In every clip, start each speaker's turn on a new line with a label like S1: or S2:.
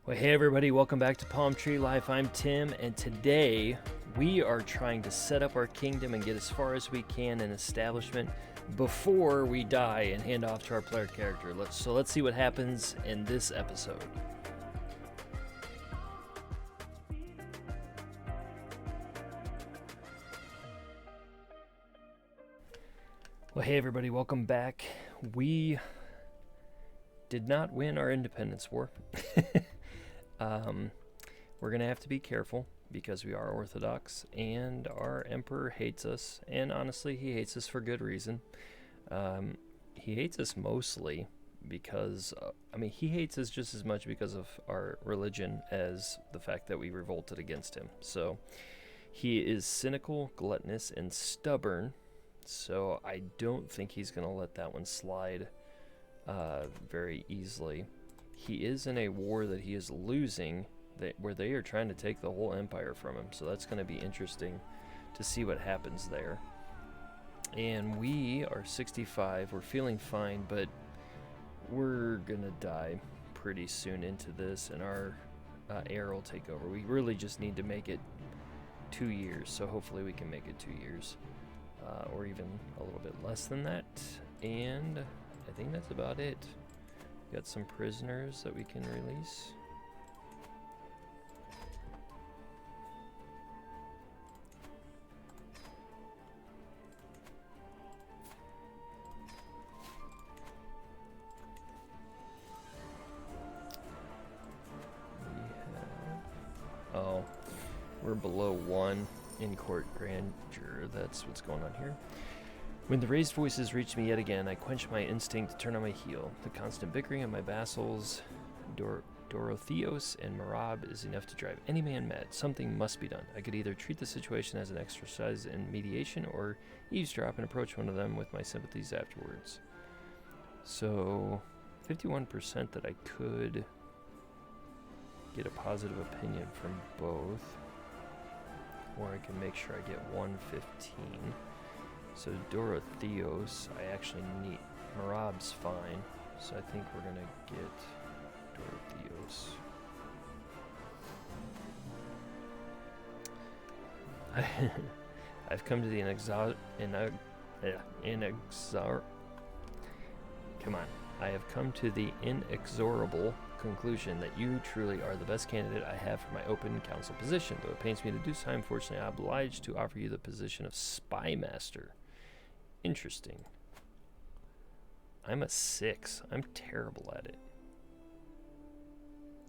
S1: Well, hey everybody, welcome back to Palm Tree Life. I'm Tim, and today we are trying to set up our kingdom and get as far as we can in establishment before we die and hand off to our player character. Let's see what happens in this episode. Well, hey everybody, welcome back. We did not win our independence war. We're going to have to be careful because we are Orthodox and our emperor hates us, and honestly, he hates us for good reason. He hates us mostly because, he hates us just as much because of our religion as the fact that we revolted against him. So he is cynical, gluttonous, and stubborn, so I don't think he's going to let that one slide very easily. He is in a war that he is losing, where they are trying to take the whole empire from him. So that's going to be interesting to see what happens there. And we are 65. We're feeling fine, but we're going to die pretty soon into this, and our heir will take over. We really just need to make it 2 years, so hopefully we can make it 2 years, or even a little bit less than that. And I think that's about it. Got some prisoners that we can release. We're below 1 in court grandeur. That's what's going on here. When the raised voices reached me yet again, I quenched my instinct to turn on my heel. The constant bickering of my vassals, Dorotheos and Merab, is enough to drive any man mad. Something must be done. I could either treat the situation as an exercise in mediation or eavesdrop and approach one of them with my sympathies afterwards. So, 51% that I could get a positive opinion from both, or I can make sure I get 115. So Dorotheos, I actually need. Merab's fine, so I think we're gonna get Dorotheos. I've come to the I have come to the inexorable conclusion that you truly are the best candidate I have for my open council position. Though it pains me to do so, unfortunately, I'm obliged to offer you the position of spy master. Interesting. I'm a 6. I'm terrible at it.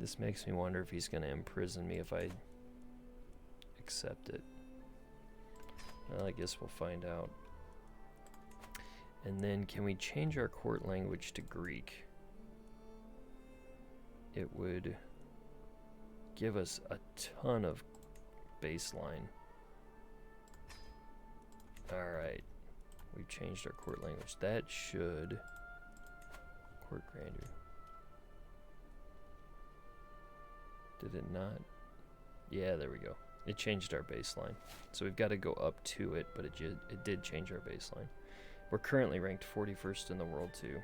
S1: This makes me wonder if he's going to imprison me if I accept it. Well, I guess we'll find out. And then can we change our court language to Greek? It would give us a ton of baseline. Alright. We've changed our court language. That should... Court grandeur. Did it not? Yeah, there we go. It changed our baseline. So we've got to go up to it, but it did change our baseline. We're currently ranked 41st in the world, too.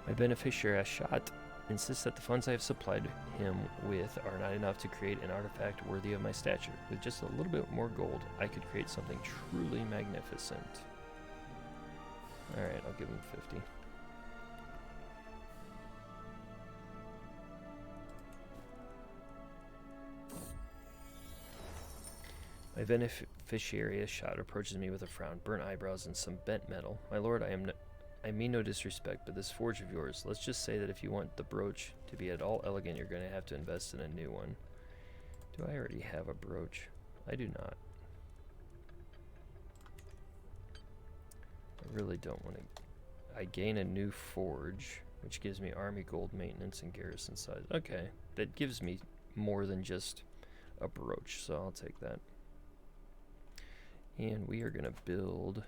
S1: My beneficiary, Ashat, insists that the funds I have supplied him with are not enough to create an artifact worthy of my stature. With just a little bit more gold, I could create something truly magnificent. Alright, I'll give him 50. My beneficiary, Ashat, approaches me with a frown, burnt eyebrows, and some bent metal. My lord, I mean no disrespect, but this forge of yours, let's just say that if you want the brooch to be at all elegant, you're going to have to invest in a new one. Do I already have a brooch? I do not. I really don't want to. I gain a new forge, which gives me army gold maintenance and garrison size. Okay, that gives me more than just a brooch, so I'll take that. And we are going to build,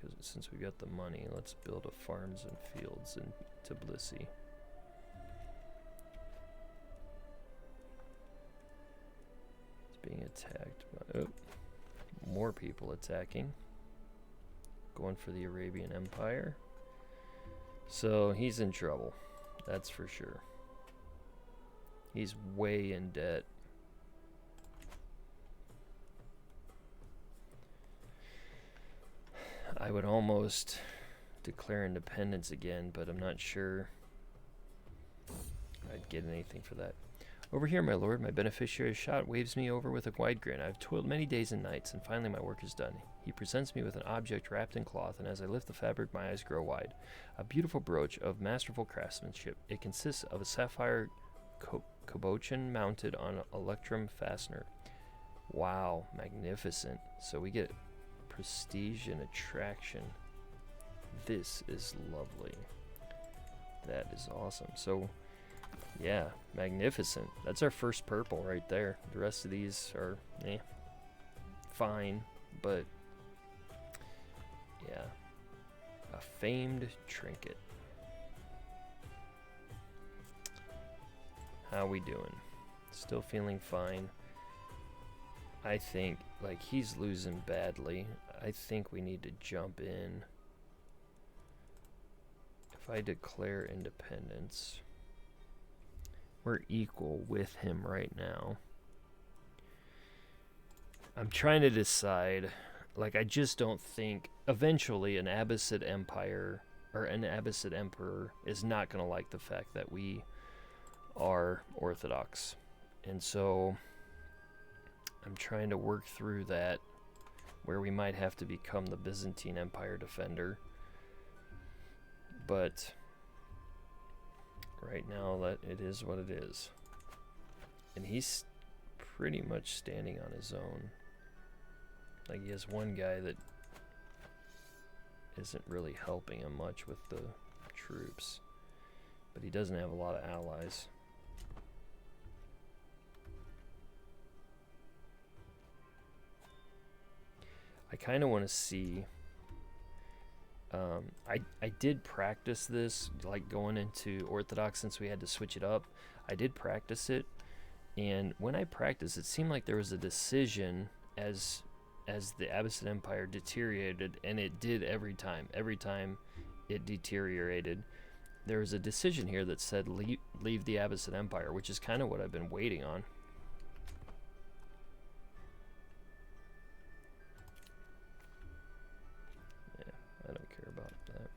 S1: because since we got the money, let's build a farms and fields in Tbilisi. Being attacked by more people attacking. Going for the Arabian Empire. So he's in trouble. That's for sure. He's way in debt. I would almost declare independence again, but I'm not sure I'd get anything for that. Over here, my lord, my beneficiary's shot waves me over with a wide grin. I've toiled many days and nights, and finally my work is done. He presents me with an object wrapped in cloth, and as I lift the fabric, my eyes grow wide. A beautiful brooch of masterful craftsmanship. It consists of a sapphire cabochon mounted on an electrum fastener. Wow, magnificent. So we get prestige and attraction. This is lovely. That is awesome. So, yeah, magnificent. That's our first purple right there. The rest of these are, fine, but, yeah. A famed trinket. How we doing? Still feeling fine. I think, like, he's losing badly. I think we need to jump in. If I declare independence, we're equal with him right now. I'm trying to decide, like, I just don't think eventually an Abbasid Empire or an Abbasid Emperor is not going to like the fact that we are Orthodox. And so I'm trying to work through that, where we might have to become the Byzantine Empire defender. But right now, that it is what it is. And he's pretty much standing on his own. Like, he has one guy that isn't really helping him much with the troops. But he doesn't have a lot of allies. I kind of want to see. I did practice this, like, going into Orthodox, since we had to switch it up. I did practice it, and when I practiced, it seemed like there was a decision as the Abbasid Empire deteriorated, and it did every time. Every time it deteriorated, there was a decision here that said leave the Abbasid Empire, which is kind of what I've been waiting on. I don't care about that.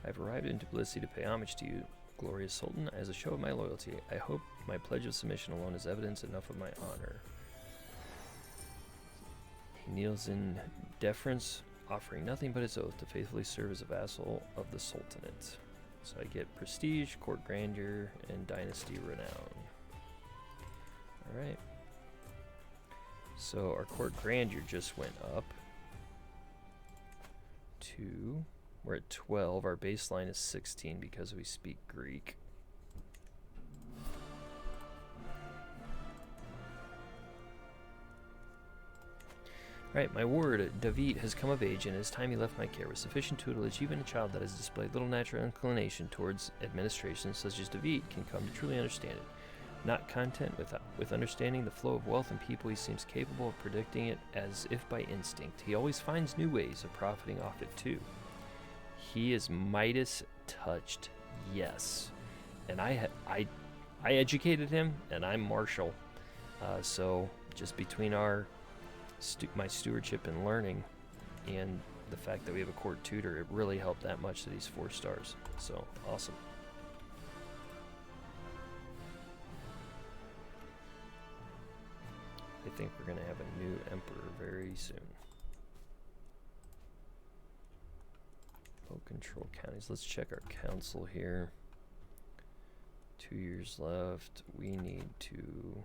S1: I've arrived in Tbilisi to pay homage to you, glorious Sultan. As a show of my loyalty, I hope my pledge of submission alone is evidence enough of my honor. He kneels in deference, offering nothing but his oath to faithfully serve as a vassal of the Sultanate. So I get prestige, court grandeur, and dynasty renown. Alright. So our court grandeur just went up to, we're at 12. Our baseline is 16 because we speak Greek. Alright, my ward, David, has come of age, and it is time he left my care. With sufficient tutelage, even a child that has displayed little natural inclination towards administration, such as David, can come to truly understand it. Not content with understanding the flow of wealth and people, he seems capable of predicting it as if by instinct. He always finds new ways of profiting off it too. He is Midas touched, yes. And I educated him, and I'm Marshall. So just between our my stewardship and learning, and the fact that we have a court tutor, it really helped that much that he's 4 stars. So awesome. I think we're going to have a new emperor very soon. Low control counties. Let's check our council here. 2 years left. We need to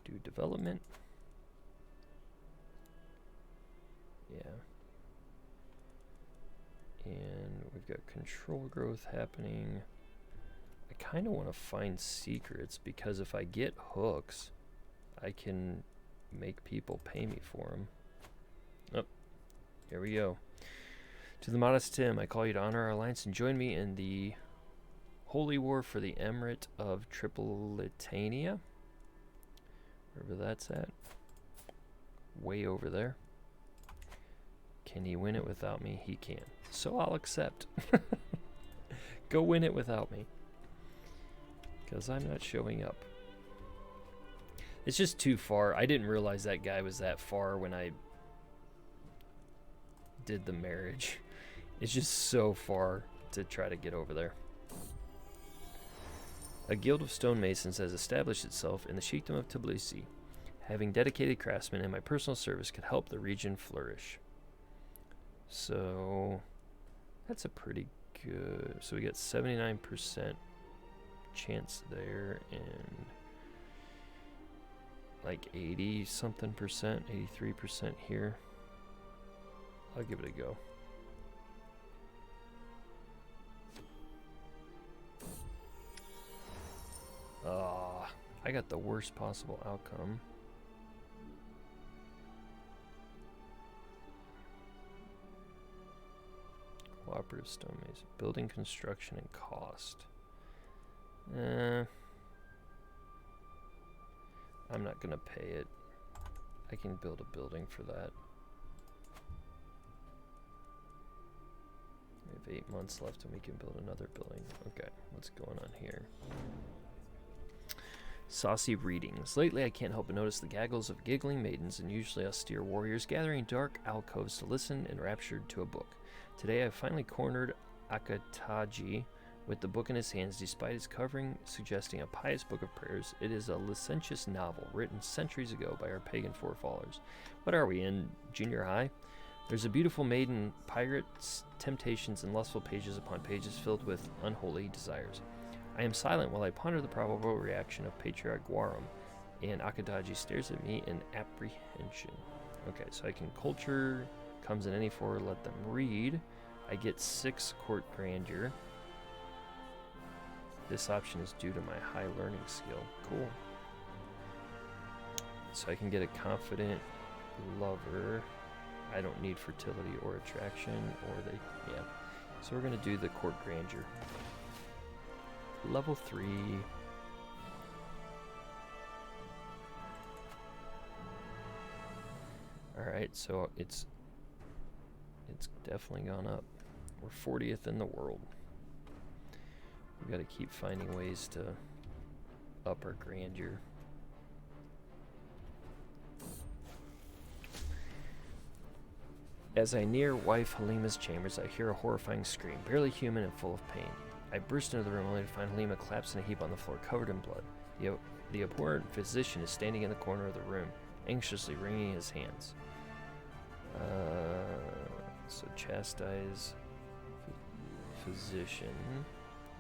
S1: do development. Yeah. And we've got control growth happening. I kind of want to find secrets, because if I get hooks, I can make people pay me for them. Oh, here we go. To the modest Tim, I call you to honor our alliance and join me in the holy war for the Emirate of Tripolitania. Wherever that's at. Way over there. Can he win it without me? He can. So I'll accept. Go win it without me. Because I'm not showing up. It's just too far. I didn't realize that guy was that far when I did the marriage. It's just so far to try to get over there. A guild of stonemasons has established itself in the Sheikhdom of Tbilisi. Having dedicated craftsmen in my personal service could help the region flourish. So that's a pretty good. So we got 79% chance there and like 80 something percent, 83% here. I'll give it a go. I got the worst possible outcome. Cooperative stonemason. Building construction and cost. I'm not gonna pay it. I can build a building for that. We have 8 months left and we can build another building. Okay, what's going on here? Saucy readings. Lately I can't help but notice the gaggles of giggling maidens and usually austere warriors gathering in dark alcoves to listen enraptured to a book. Today I finally cornered Akataji with the book in his hands, despite its covering suggesting a pious book of prayers. It is a licentious novel written centuries ago by our pagan forefathers. What are we, in junior high? There's a beautiful maiden, pirates, temptations, and lustful pages upon pages filled with unholy desires. I am silent while I ponder the probable reaction of Patriarch Guarum, and Akadaji stares at me in apprehension. Okay, so I can culture, comes in any form, let them read. I get 6 court grandeur. This option is due to my high learning skill. Cool. So I can get a confident lover. I don't need fertility or attraction, or they, yeah. So we're gonna do the court grandeur. Level 3. Alright, so it's definitely gone up. We're 40th in the world. We gotta keep finding ways to up our grandeur. As I near wife Halima's chambers, I hear a horrifying scream, barely human and full of pain. I burst into the room only to find Halima collapsed in a heap on the floor, covered in blood. The abhorrent physician is standing in the corner of the room, anxiously wringing his hands. So chastise physician.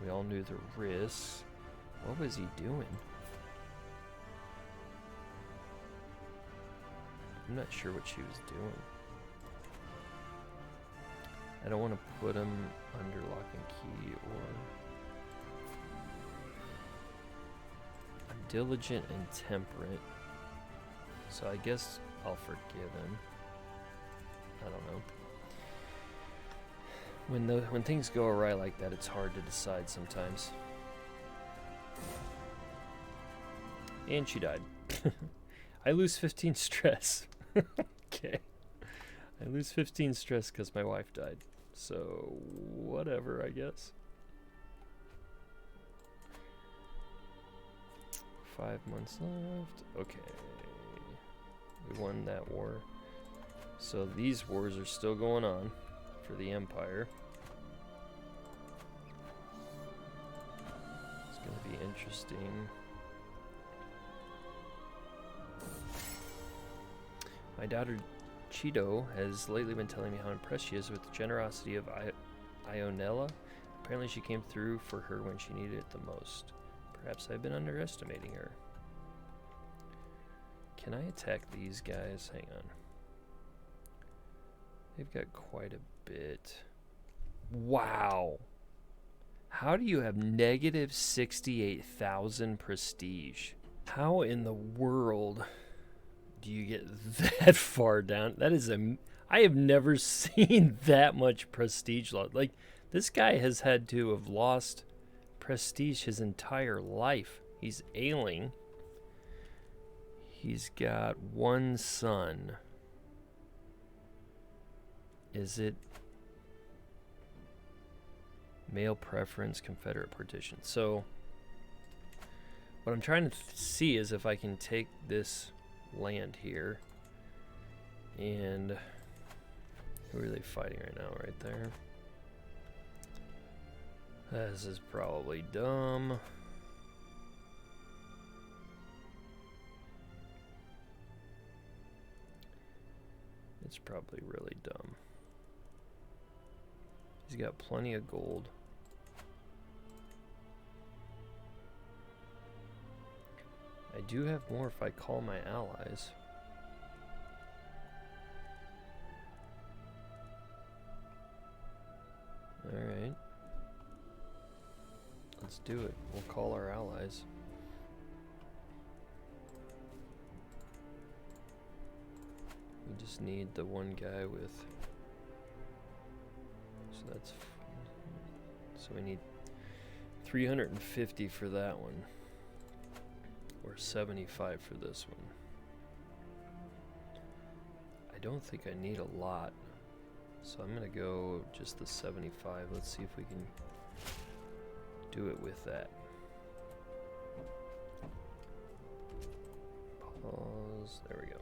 S1: We all knew the risks. What was he doing? I'm not sure what she was doing. I don't want to put him under lock and key, or... I'm diligent and temperate, so I guess I'll forgive him. I don't know. When things go awry like that, it's hard to decide sometimes. And she died. I lose 15 stress. Okay. I lose 15 stress because my wife died. So, whatever, I guess. 5 months left. Okay. We won that war. So these wars are still going on for the Empire. It's going to be interesting. My daughter Cheeto has lately been telling me how impressed she is with the generosity of Ionella. Apparently she came through for her when she needed it the most. Perhaps I've been underestimating her. Can I attack these guys? Hang on. They've got quite a bit. Wow. How do you have negative 68,000 prestige? How in the world do you get that far down? That is I have never seen that much prestige loss. Like, this guy has had to have lost prestige his entire life. He's ailing. He's got one son. Is it male preference, Confederate partition? So what I'm trying to see is if I can take this land here, and who are they fighting right now? Right there. This is probably dumb. It's probably really dumb. He's got plenty of gold. I do have more if I call my allies. Alright. Let's do it. We'll call our allies. We just need the one guy with... So that's... So we need 350 for that one. Or 75 for this one. I don't think I need a lot. So I'm going to go just the 75. Let's see if we can do it with that. Pause. There we go.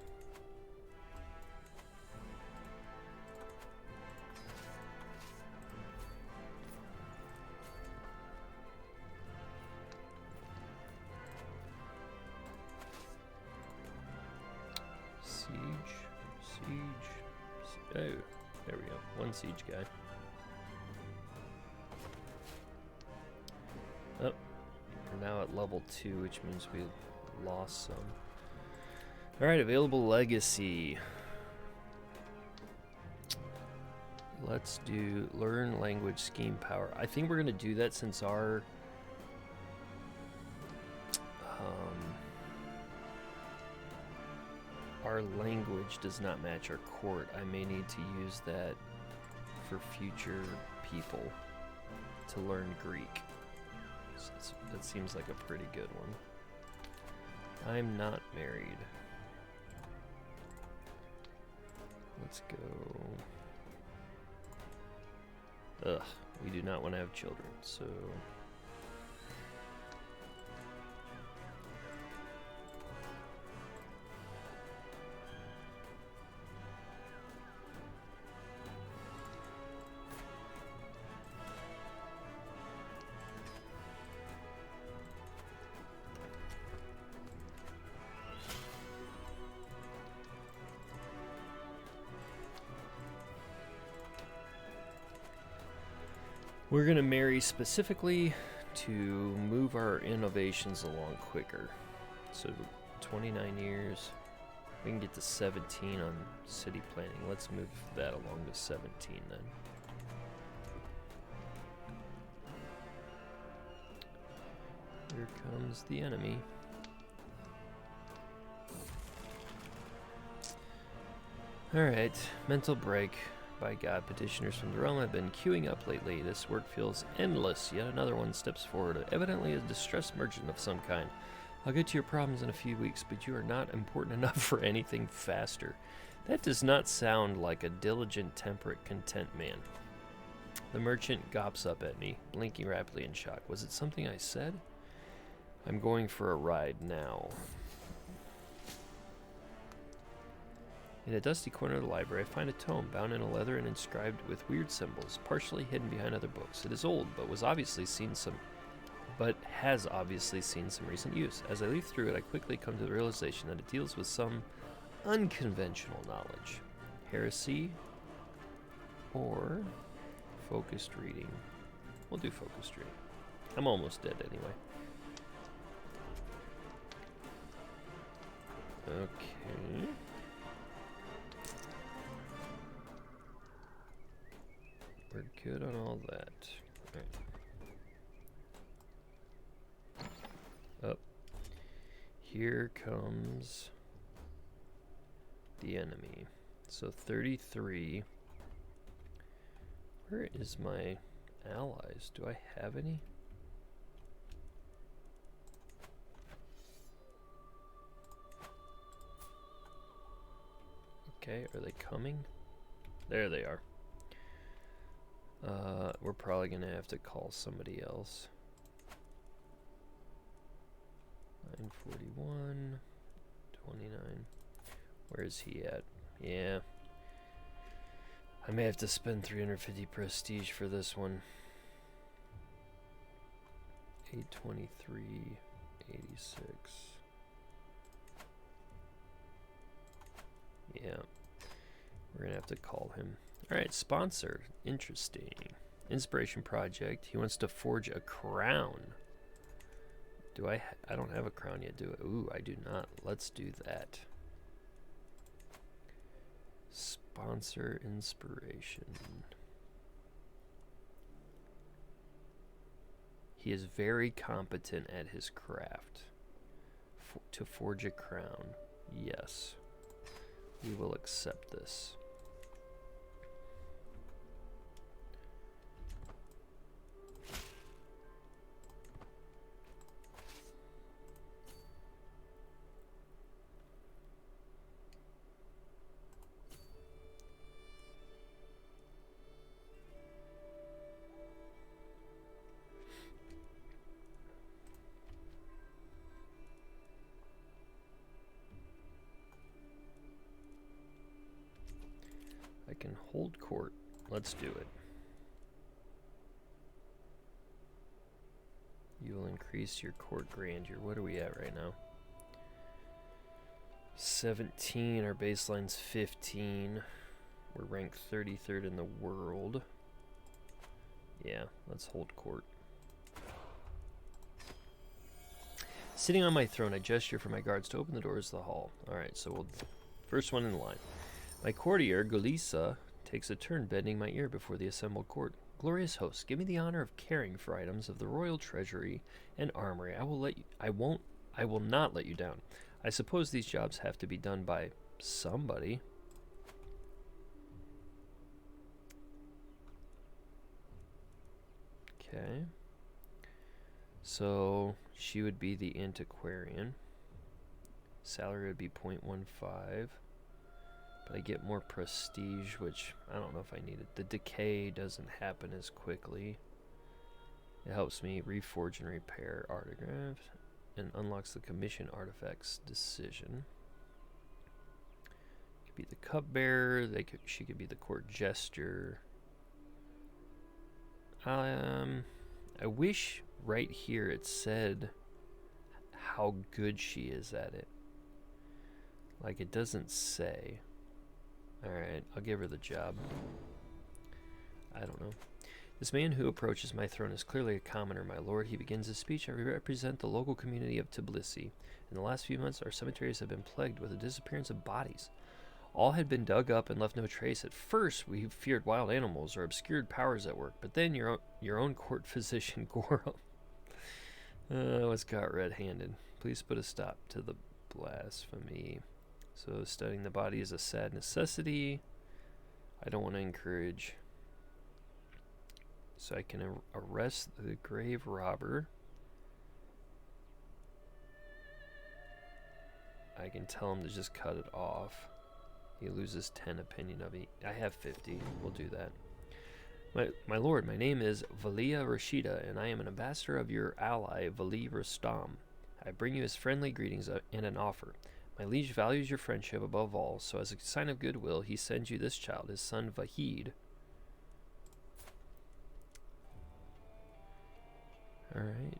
S1: Oh, there we go. One siege guy. Oh, we're now at level 2, which means we lost some. Alright, available legacy. Let's do learn language scheme power. I think we're going to do that since our language does not match our court. I may need to use that for future people to learn Greek. So that seems like a pretty good one. I'm not married. Let's go. Ugh, we do not want to have children, so... We're going to marry specifically to move our innovations along quicker. So 29 years. We can get to 17 on city planning. Let's move that along to 17 then. Here comes the enemy. Alright, mental break. By God, petitioners from the realm have been queuing up lately. This work feels endless. Yet another one steps forward, evidently a distressed merchant of some kind. I'll get to your problems in a few weeks, but you are not important enough for anything faster. That does not sound like a diligent, temperate, content man. The merchant gawps up at me, blinking rapidly in shock. Was it something I said? I'm going for a ride now. In a dusty corner of the library, I find a tome bound in a leather and inscribed with weird symbols, partially hidden behind other books. It is old, but has obviously seen some recent use. As I leaf through it, I quickly come to the realization that it deals with some unconventional knowledge. Heresy or focused reading. We'll do focused reading. I'm almost dead anyway. Okay. We're good on all that. Right. Up. Here comes the enemy. So 33. Where is my allies? Do I have any? Okay, are they coming? There they are. We're probably gonna have to call somebody else. 941, 29. Where is he at? Yeah. I may have to spend 350 prestige for this one. 823, 86. Yeah. We're gonna have to call him. Alright, sponsor. Interesting. Inspiration project. He wants to forge a crown. Do I don't have a crown yet, do I? Ooh, I do not. Let's do that. Sponsor inspiration. He is very competent at his craft. To forge a crown. Yes. We will accept this. I can hold court. Let's do it. You will increase your court grandeur. What are we at right now? 17. Our baseline's 15. We're ranked 33rd in the world. Yeah, let's hold court. Sitting on my throne, I gesture for my guards to open the doors of the hall. Alright, so we'll... First one in line. My courtier, Gulisa, takes a turn bending my ear before the assembled court. Glorious host, give me the honor of caring for items of the royal treasury and armory. I will not let you down. I suppose these jobs have to be done by somebody. Okay. So she would be the antiquarian. Salary would be 0.15. But I get more prestige, which I don't know if I need it. The decay doesn't happen as quickly. It helps me reforge and repair artifacts and unlocks the commission artifacts decision. Could be the cupbearer. She could be the court jester. I wish right here it said how good she is at it. Like, it doesn't say. Alright, I'll give her the job. I don't know. This man who approaches my throne is clearly a commoner, my lord. He begins his speech. I represent the local community of Tbilisi. In the last few months, our cemeteries have been plagued with the disappearance of bodies. All had been dug up and left no trace. At first, we feared wild animals or obscured powers at work, but then your own court physician, Goro, was caught red-handed. Please put a stop to the blasphemy. So studying the body is a sad necessity. I don't want to encourage. So I can arrest the grave robber. I can tell him to just cut it off. He loses 10 opinion of me. I have 50. We'll do that. My lord, my name is Valia Rashida, and I am an ambassador of your ally, Vali Rustam. I bring you his friendly greetings and an offer. My liege values your friendship above all, so as a sign of goodwill, he sends you this child, his son Vahid. Alright.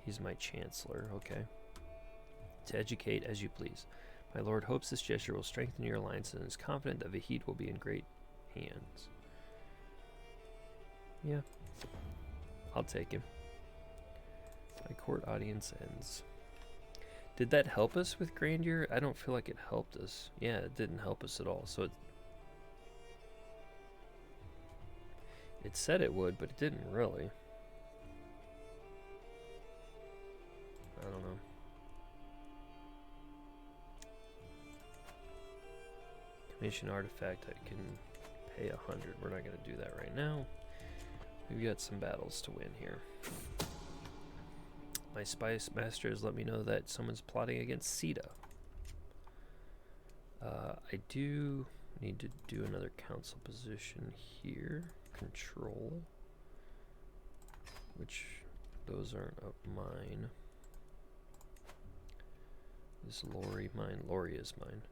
S1: He's my chancellor, okay. To educate as you please. My lord hopes this gesture will strengthen your alliance and is confident that Vahid will be in great hands. Yeah. I'll take him. My court audience ends. Did that help us with grandeur? I don't feel like it helped us. Yeah, it didn't help us at all. So it said it would, but it didn't really. I don't know. Commission artifact, I can pay 100. We're not going to do that right now. We've got some battles to win here. My spice master has let me know that someone's plotting against Sita. I do need to do another council position here. Control. Which, those aren't up mine. Is Lori mine? Lori is mine.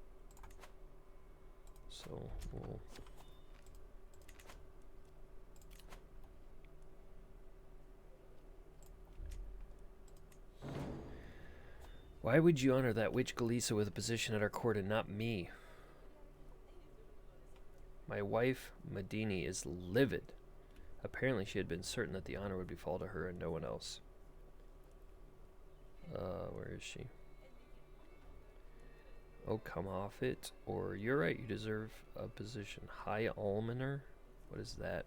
S1: So, we'll... Why would you honor that witch Galisa with a position at our court and not me? My wife, Medini, is livid. Apparently she had been certain that the honor would befall to her and no one else. Where is she? Oh, come off it. Or, you're right, you deserve a position. High Almoner? What is that?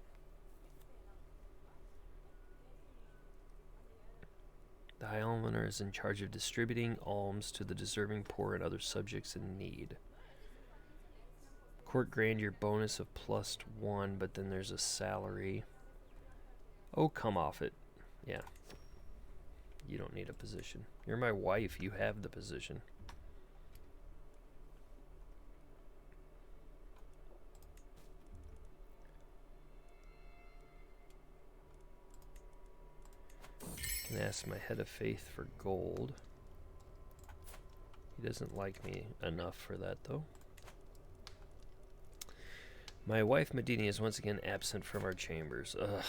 S1: The High Almoner is in charge of distributing alms to the deserving poor and other subjects in need. Court grandeur bonus of +1, but then there's a salary. Oh, come off it. Yeah. You don't need a position. You're my wife. You have the position. Can ask my head of faith for gold. He doesn't like me enough for that, though. My wife, Medini, is once again absent from our chambers. Ugh.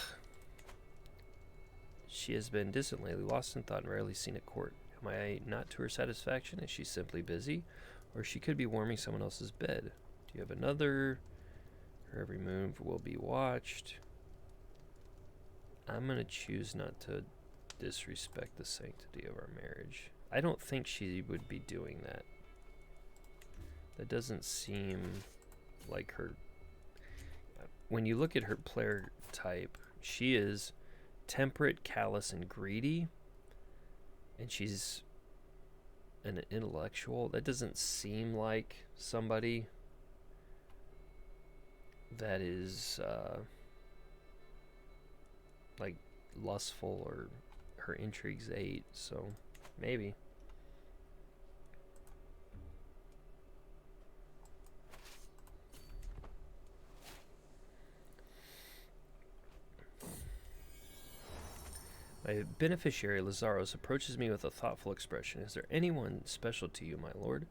S1: She has been distant lately, lost in thought, and rarely seen at court. Am I not to her satisfaction? Is she simply busy? Or she could be warming someone else's bed. Do you have another? Her every move will be watched. I'm going to choose not to disrespect the sanctity of our marriage. I don't think she would be doing that. That doesn't seem like her. When you look at her player type, she is temperate, callous, and greedy, and she's an intellectual. That doesn't seem like somebody that is like lustful, or her intrigue's 8, so maybe. My beneficiary, Lazaros, approaches me with a thoughtful expression. Is there anyone special to you, my lord?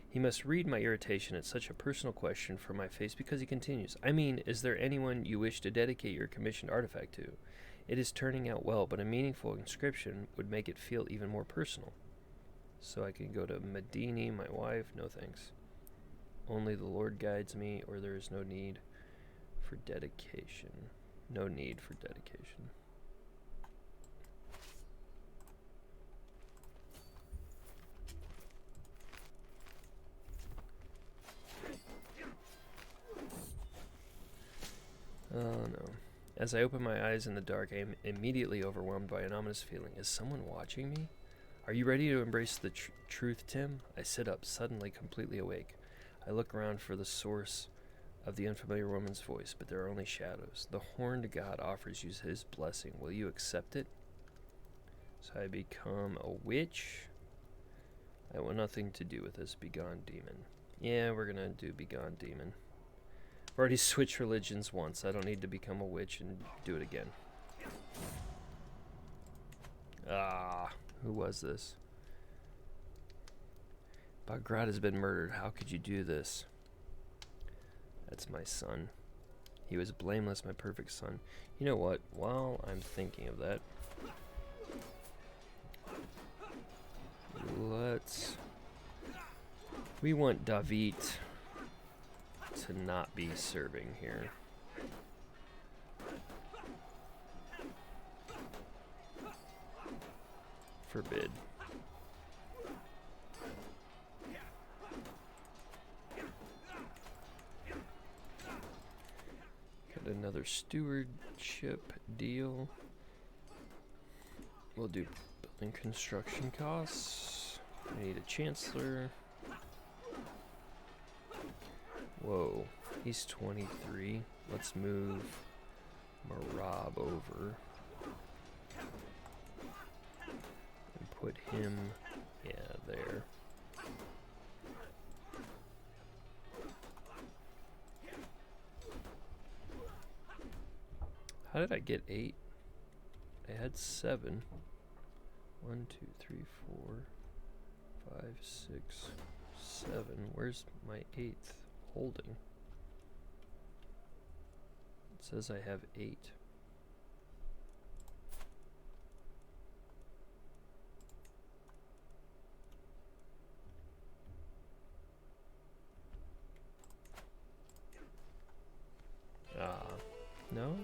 S1: He must read my irritation at such a personal question from my face, because he continues. I mean, is there anyone you wish to dedicate your commissioned artifact to? It is turning out well, but a meaningful inscription would make it feel even more personal. So I can go to Medini, my wife. No thanks. Only the Lord guides me, or there is no need for dedication. No need for dedication. Oh no. As I open my eyes in the dark, I am immediately overwhelmed by an ominous feeling. Is someone watching me? Are you ready to embrace the truth, Tim? I sit up, suddenly completely awake. I look around for the source of the unfamiliar woman's voice, but there are only shadows. The horned god offers you his blessing. Will you accept it? So I become a witch. I want nothing to do with this. Begone, demon. Yeah, we're gonna do begone, demon. I've already switched religions once. I don't need to become a witch and do it again. Ah, who was this? Bagrat has been murdered. How could you do this? That's my son. He was blameless, my perfect son. You know what? While I'm thinking of that, we want David to not be serving here. Forbid. Got another stewardship deal. We'll do building construction costs. We need a chancellor. Whoa, he's 23. Let's move Marab over and put him, yeah, there. How did I get 8? I had 7. 1, 2, 3, 4, 5, 6, 7. Where's my 8th holding? It says I have 8. No?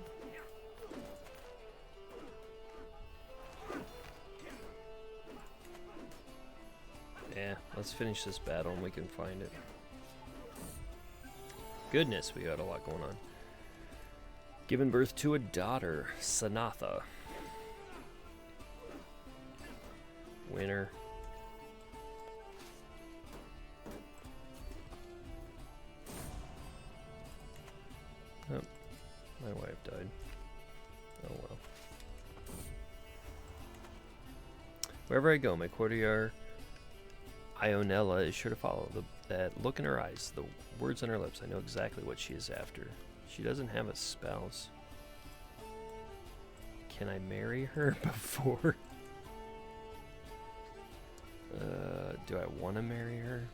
S1: Yeah, let's finish this battle and we can find it. Goodness, we got a lot going on. Given birth to a daughter, Sanatha. Winner. Oh, my wife died. Oh well. Wherever I go, my courtier Ionella is sure to follow that look in her eyes, the words on her lips. I know exactly what she is after. She doesn't have a spouse. Can I marry her before? Do I want to marry her?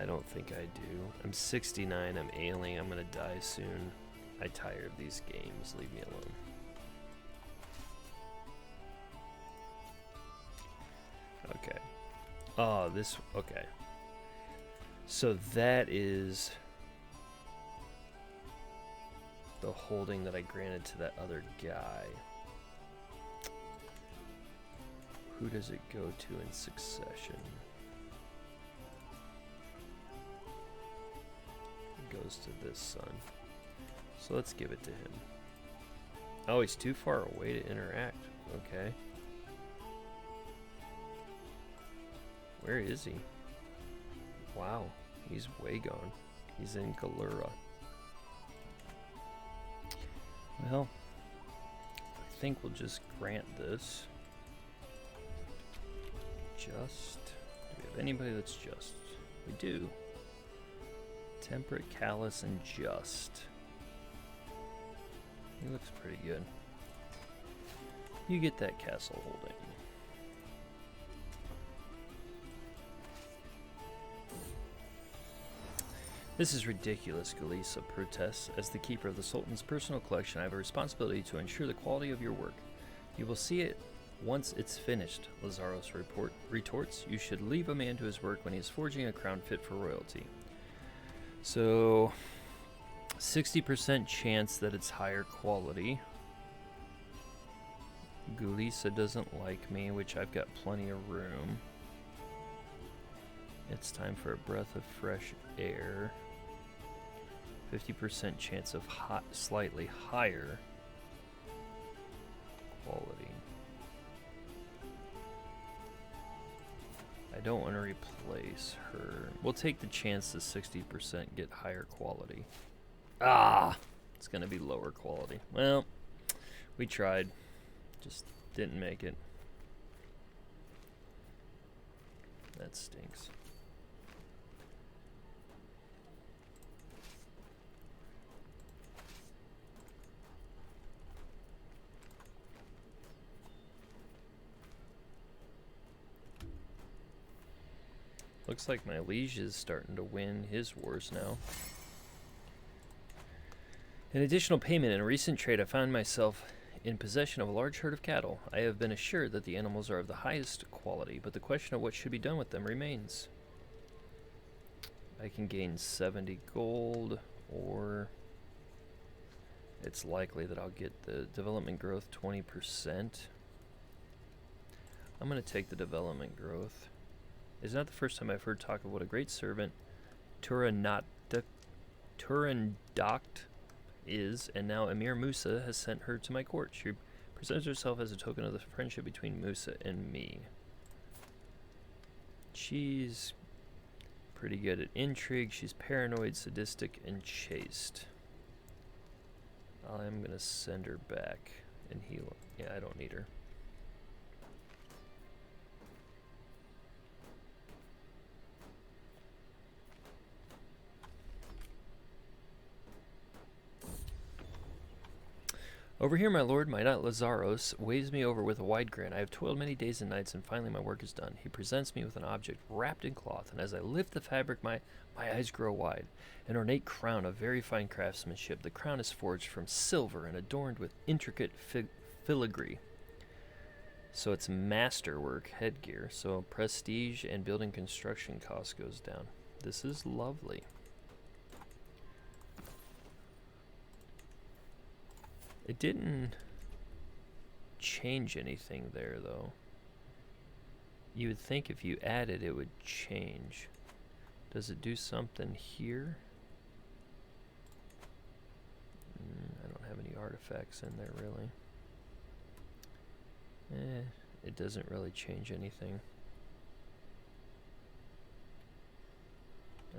S1: I don't think I do. I'm 69, I'm ailing, I'm gonna die soon. I tire of these games, leave me alone. Okay. Oh, okay. So that is the holding that I granted to that other guy. Who does it go to in succession? It goes to this son. So let's give it to him. Oh, he's too far away to interact. Okay. Where is he? Wow, he's way gone. He's in Galura. Well, I think we'll just grant this. Just. Do we have anybody that's just? We do. Temperate, callous, and just. He looks pretty good. You get that castle holding. This is ridiculous, Galisa protests. As the keeper of the Sultan's personal collection, I have a responsibility to ensure the quality of your work. You will see it once it's finished, Lazaros retorts. You should leave a man to his work when he is forging a crown fit for royalty. So, 60% chance that it's higher quality. Galisa doesn't like me, which I've got plenty of room. It's time for a breath of fresh air. 50% chance of slightly higher quality. I don't want to replace her. We'll take the chance to 60% get higher quality. Ah! It's going to be lower quality. Well, we tried. Just didn't make it. That stinks. Looks like my liege is starting to win his wars now. In additional payment, in a recent trade, I found myself in possession of a large herd of cattle. I have been assured that the animals are of the highest quality, but the question of what should be done with them remains. I can gain 70 gold, or it's likely that I'll get the development growth 20%. I'm going to take the development growth. It's not the first time I've heard talk of what a great servant Turandokt is, and now Emir Musa has sent her to my court. She presents herself as a token of the friendship between Musa and me. She's Pretty good at intrigue. She's paranoid, sadistic, and chaste. I'm going to send her back and heal. Yeah, I don't need her. Over here, my lord, my knight Lazaros waves me over with a wide grin. I have toiled many days and nights, and finally my work is done. He presents me with an object wrapped in cloth, and as I lift the fabric, my eyes grow wide. An ornate crown of very fine craftsmanship. The crown is forged from silver and adorned with intricate filigree. So it's masterwork headgear. So prestige and building construction cost goes down. This is lovely. It didn't change anything there, though. You would think if you added, it would change. Does it do something here? I don't have any artifacts in there, really. It doesn't really change anything.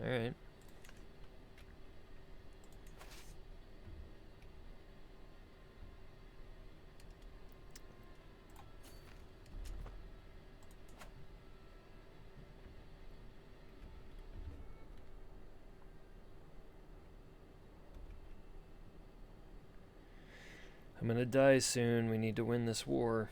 S1: Alright. I'm gonna die soon. We need to win this war.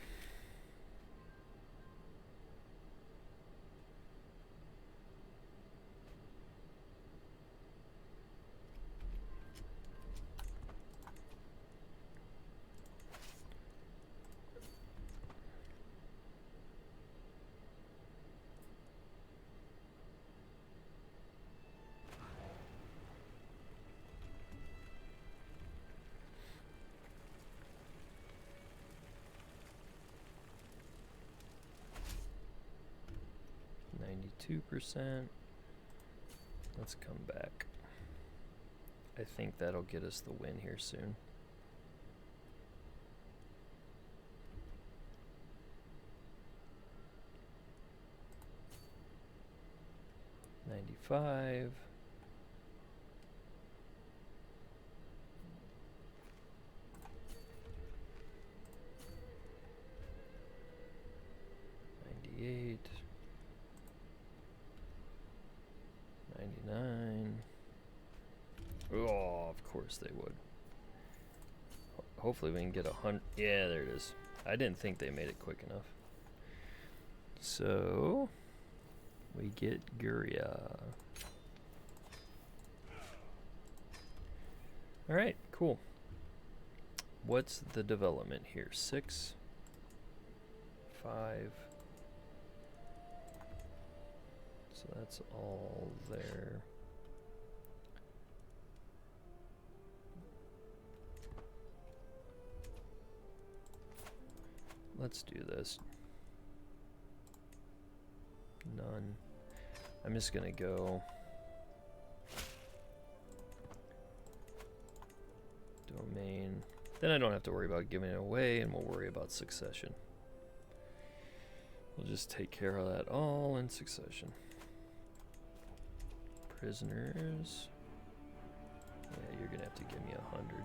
S1: %. Let's come back. I think that'll get us the win here soon. $95. $98. 99. Oh, of course they would. Hopefully we can get 100. Yeah, there it is. I didn't think they made it quick enough. So we get Guria. All right, cool. What's the development here? 6, 5. So that's all there. Let's do this. None. I'm just gonna go domain. Then I don't have to worry about giving it away, and we'll worry about succession. We'll just take care of that all in succession. Prisoners. Yeah, you're gonna have to give me 100.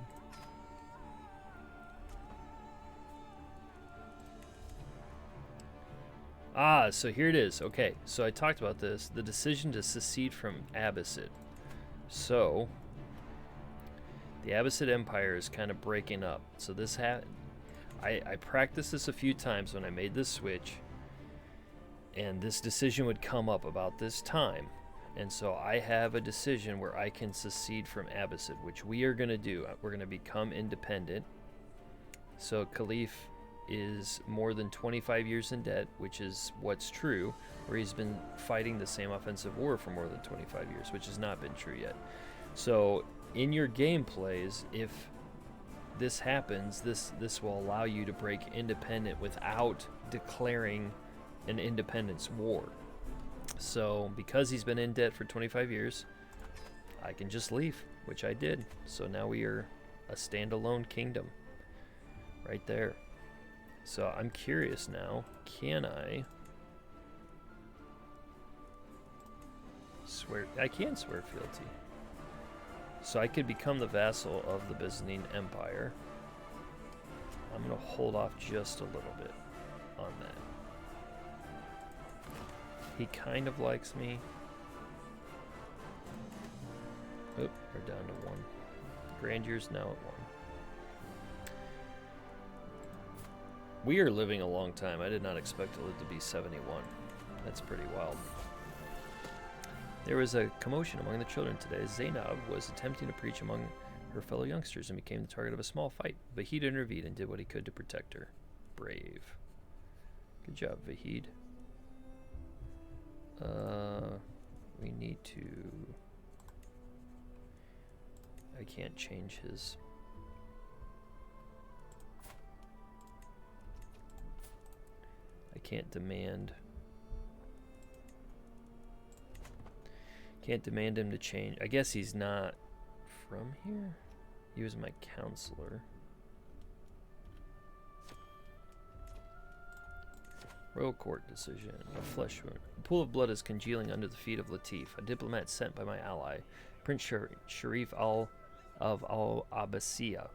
S1: Ah, so here it is. Okay, so I talked about this. The decision to secede from Abbasid. So, the Abbasid Empire is kind of breaking up. So this I practiced this a few times when I made this switch. And this decision would come up about this time. And so I have a decision where I can secede from Abbasid, which we are going to do. We're going to become independent. So Caliph is more than 25 years in debt, which is what's true, where he's been fighting the same offensive war for more than 25 years, which has not been true yet. So in your gameplays, if this happens, this will allow you to break independent without declaring an independence war. So because he's been in debt for 25 years, I can just leave, which I did. So now we are a standalone kingdom right there. So I'm curious now, can I Swear, I can swear fealty. So I could become the vassal of the Byzantine Empire. I'm going to hold off just a little bit on that. He kind of likes me. Oop, we're down to 1. Grandier's now at 1. We are living a long time. I did not expect to live to be 71. That's pretty wild. There was a commotion among the children today. Zainab was attempting to preach among her fellow youngsters and became the target of a small fight. Vahid intervened and did what he could to protect her. Brave. Good job, Vahid. We need to... I can't change his... I can't demand... Can't demand him to change. I guess he's not from here? He was my counselor. Royal court decision. A flesh wound. A pool of blood is congealing under the feet of Latif, a diplomat sent by my ally, Prince Sharif of Abbasiya.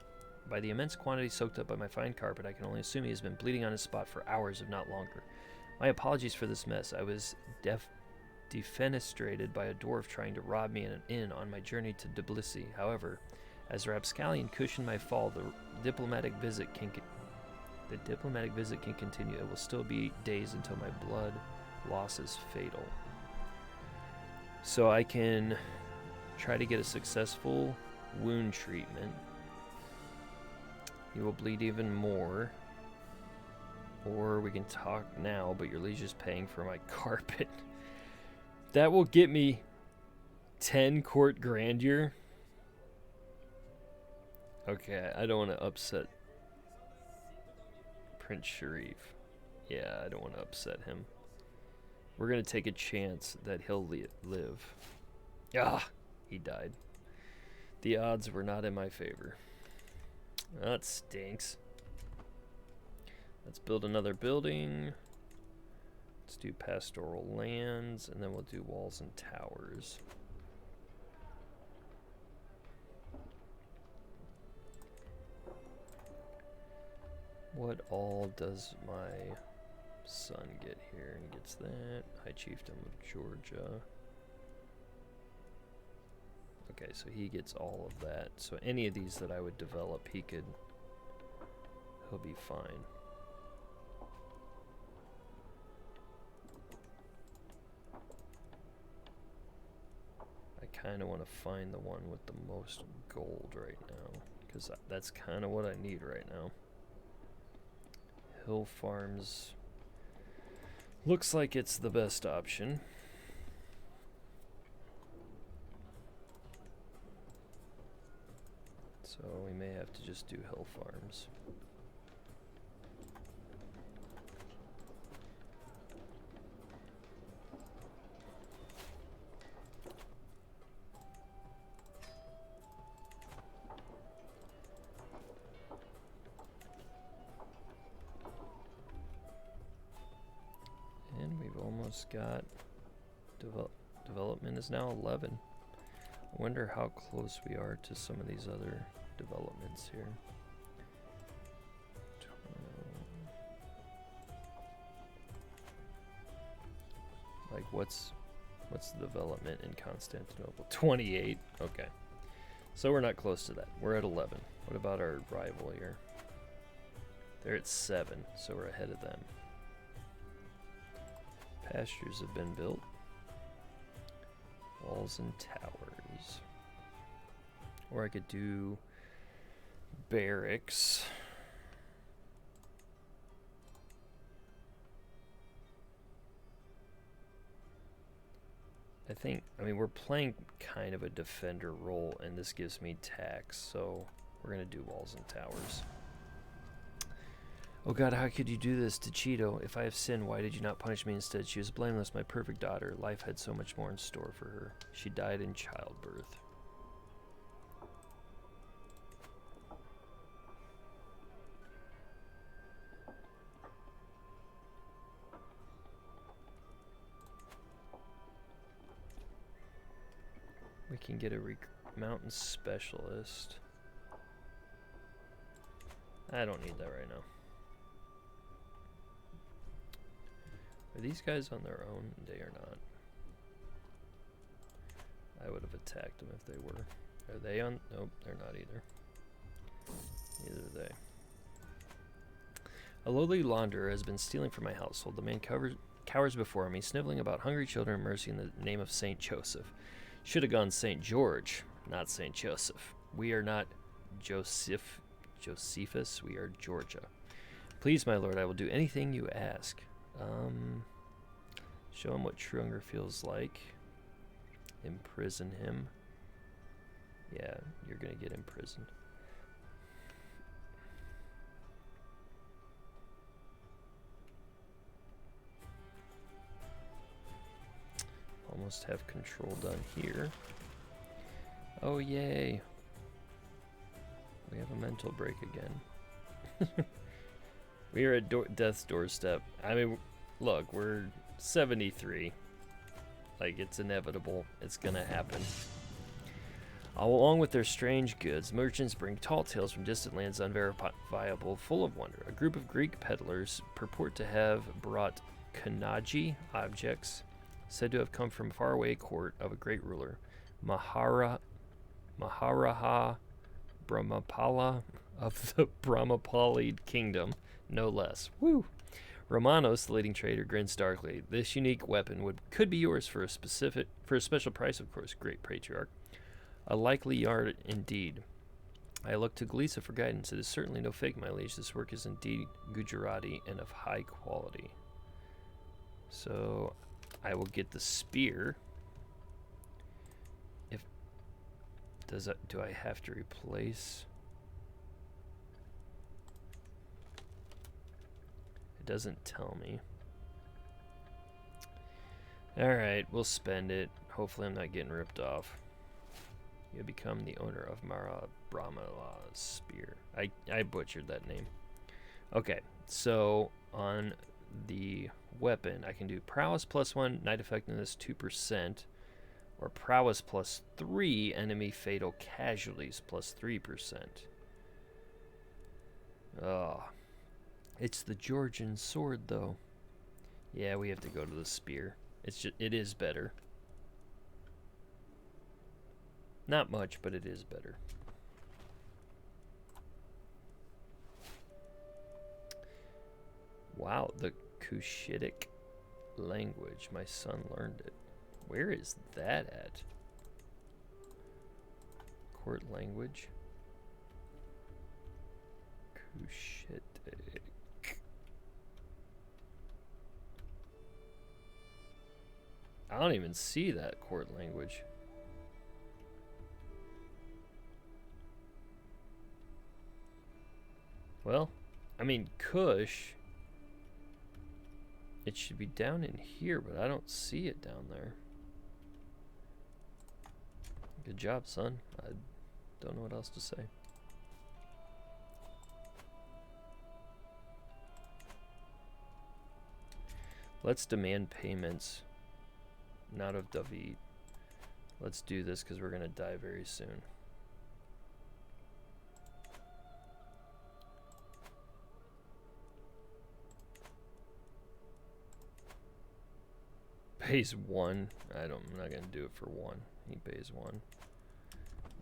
S1: By the immense quantity soaked up by my fine carpet, I can only assume he has been bleeding on his spot for hours, if not longer. My apologies for this mess. I was defenestrated by a dwarf trying to rob me in an inn on my journey to Tbilisi. However, as Rapscallion cushioned my fall, the diplomatic visit can continue. It will still be days until my blood loss is fatal. So I can try to get a successful wound treatment. He will bleed even more. Or we can talk now, but your liege is paying for my carpet. That will get me 10 court grandeur. Okay, I don't want to upset Prince Sharif. Yeah, I don't want to upset him. We're going to take a chance that he'll live. Ah, he died. The odds were not in my favor. That stinks. Let's build another building. Let's do pastoral lands, and then we'll do walls and towers. What all does my son get here? He gets that. High Chiefdom of Georgia. Okay, so he gets all of that. So any of these that I would develop, he'll be fine. I kind of want to find the one with the most gold right now, because that's kind of what I need right now. Hill Farms looks like it's the best option. So we may have to just do Hill Farms. Got development is now 11. I wonder how close we are to some of these other developments here. Like what's the development in Constantinople? 28. Okay, so we're not close to that. We're at 11. What about our rival here? They're at 7, so we're ahead of them. Pastures have been built. Walls and towers. Or I could do barracks. I mean, we're playing kind of a defender role, and this gives me tax, so we're going to do walls and towers. Oh God, how could you do this to Cheeto? If I have sinned, why did you not punish me instead? She was blameless, my perfect daughter. Life had so much more in store for her. She died in childbirth. can get a mountain specialist. I don't need that right now. Are these guys on their own? They are not. I would have attacked them if they were. Are they on? Nope, they're not either. Neither are they. A lowly launderer has been stealing from my household. The man cowers before me, sniveling about hungry children and mercy in the name of St. Joseph. Should have gone St. George, not St. Joseph. We are not Josephus, we are Georgia. Please, my lord, I will do anything you ask. Show him what true hunger feels like. Imprison him. Yeah, you're gonna get imprisoned. Almost have control done here. Oh, yay. We have a mental break again. We are at death's doorstep. I mean, look, we're 73. Like, it's inevitable. It's gonna happen. Along with their strange goods, merchants bring tall tales from distant lands unverifiable, full of wonder. A group of Greek peddlers purport to have brought Kanaji objects, said to have come from faraway court of a great ruler, Maharaja Brahmapala of the Brahmapali kingdom, no less. Woo! Romanos, the leading trader, grins darkly. This unique weapon could be yours for a special price, of course, great patriarch. A likely yard indeed. I look to Galisa for guidance. It is certainly no fake, my liege. This work is indeed Gujarati and of high quality. So I will get the spear. Do I have to replace? It doesn't tell me. Alright, we'll spend it. Hopefully I'm not getting ripped off. You become the owner of Mara Brahmala's spear. I butchered that name. Okay, so on the weapon, I can do prowess +1, knight effectiveness 2%, or prowess +3, enemy fatal casualties +3%. Oh, it's the Georgian sword though. Yeah, we have to go to the spear. It is better. Not much, but it is better. Wow, the Cushitic language. My son learned it. Where is that at? Court language. Cushitic. I don't even see that court language. Well, I mean, Kush, it should be down in here, but I don't see it down there. Good job, son. I don't know what else to say. Let's demand payments, not of David. Let's do this because we're going to die very soon. Pays 1. I'm not gonna do it for 1. He pays 1.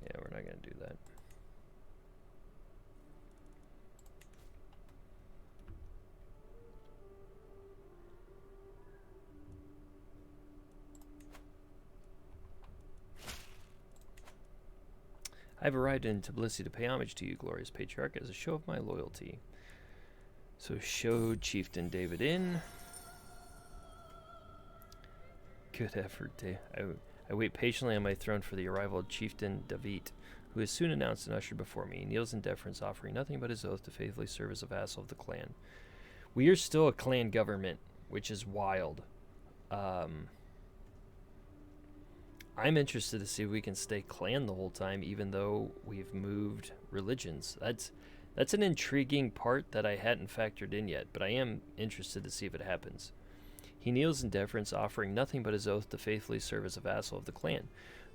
S1: Yeah, we're not gonna do that. I've arrived in Tbilisi to pay homage to you, glorious patriarch, as a show of my loyalty. So show Chieftain David in. Good effort, Dave. I wait patiently on my throne for the arrival of Chieftain David, who is soon announced and ushered before me. He kneels in deference, offering nothing but his oath to faithfully serve as a vassal of the clan. We are still a clan government, which is wild. I'm interested to see if we can stay clan the whole time, even though we've moved religions. That's an intriguing part that I hadn't factored in yet, but I am interested to see if it happens. He kneels in deference, offering nothing but his oath to faithfully serve as a vassal of the clan.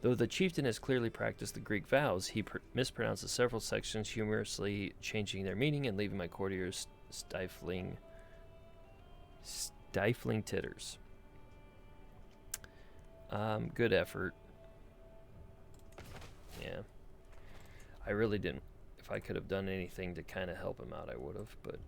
S1: Though the chieftain has clearly practiced the Greek vows, he mispronounces several sections, humorously changing their meaning and leaving my courtiers stifling titters. Good effort. Yeah. I really didn't. If I could have done anything to kind of help him out, I would have, but...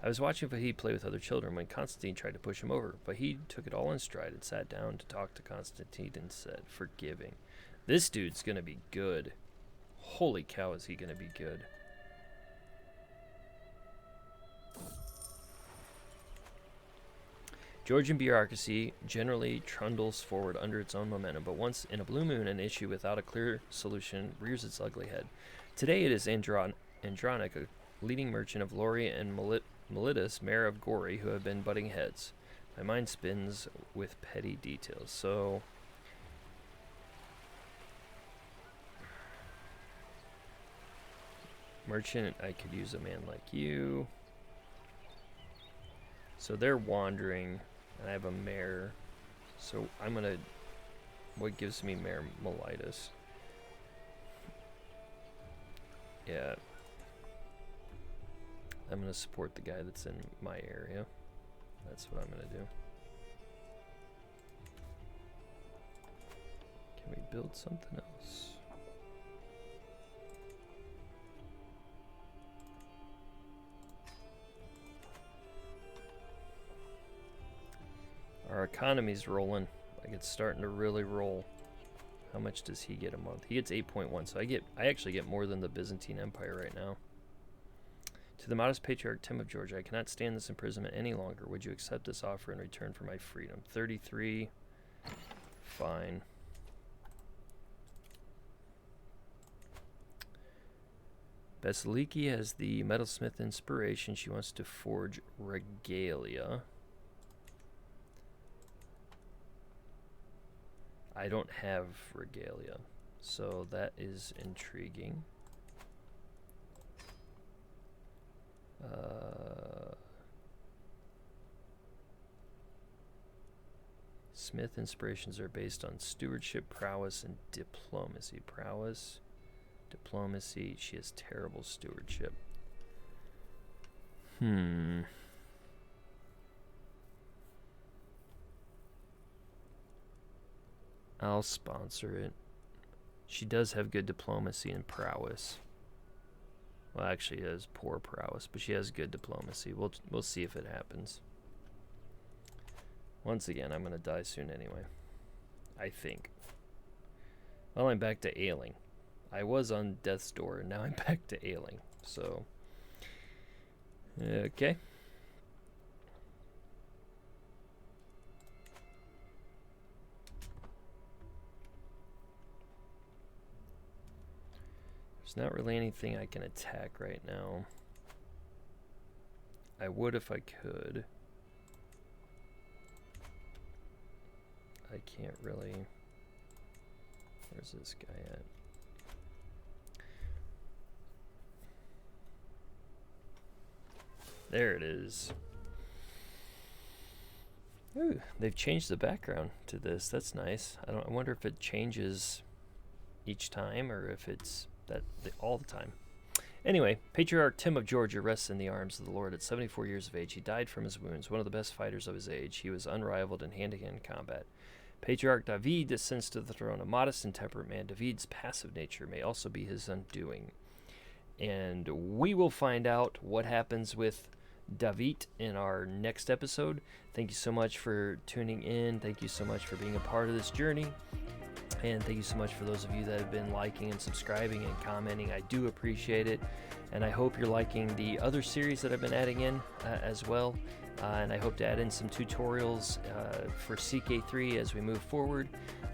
S1: I was watching Vahid play with other children when Constantine tried to push him over. Vahid took it all in stride and sat down to talk to Constantine and said, "Forgiving. This dude's going to be good. Holy cow, is he going to be good." Georgian bureaucracy generally trundles forward under its own momentum, but once in a blue moon, an issue without a clear solution rears its ugly head. Today it is Andronic, a leading merchant of Lori and Miletus, mayor of Gori, who have been butting heads. My mind spins with petty details. So, merchant, I could use a man like you. So they're wandering, and I have a mayor. So I'm gonna, what gives me Mayor Miletus? Yeah. I'm going to support the guy that's in my area. That's what I'm going to do. Can we build something else? Our economy's rolling. Like it's starting to really roll. How much does he get a month? He gets 8.1, so I actually get more than the Byzantine Empire right now. To the modest patriarch Tim of Georgia, I cannot stand this imprisonment any longer. Would you accept this offer in return for my freedom? 33. Fine. Basiliki has the metalsmith inspiration. She wants to forge regalia. I don't have regalia, so that is intriguing. Smith inspirations are based on stewardship, prowess, and diplomacy. Prowess, diplomacy. She has terrible stewardship. I'll sponsor it. She does have good diplomacy and prowess. Well, actually, she has poor prowess, but she has good diplomacy. We'll see if it happens. Once again, I'm gonna die soon anyway. I think. Well, I'm back to ailing. I was on death's door, and now I'm back to ailing. So, okay. There's not really anything I can attack right now. I would if I could. I can't really. Where's this guy at? There it is. Ooh, they've changed the background to this. That's nice. I wonder if it changes each time or if it's all the time. Anyway, Patriarch Tim of Georgia rests in the arms of the Lord at 74 years of age. He died from his wounds, one of the best fighters of his age. He was unrivaled in hand-to-hand combat. Patriarch David ascends to the throne, a modest and temperate man. David's passive nature may also be his undoing. And we will find out what happens with David in our next episode. Thank you so much for tuning in. Thank you so much for being a part of this journey. And thank you so much for those of you that have been liking and subscribing and commenting. I do appreciate it. And I hope you're liking the other series that I've been adding in as well. And I hope to add in some tutorials for CK3 as we move forward.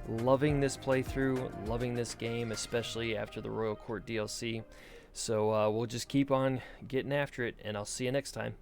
S1: Loving this playthrough, loving this game, especially after the Royal Court DLC. So we'll just keep on getting after it, and I'll see you next time.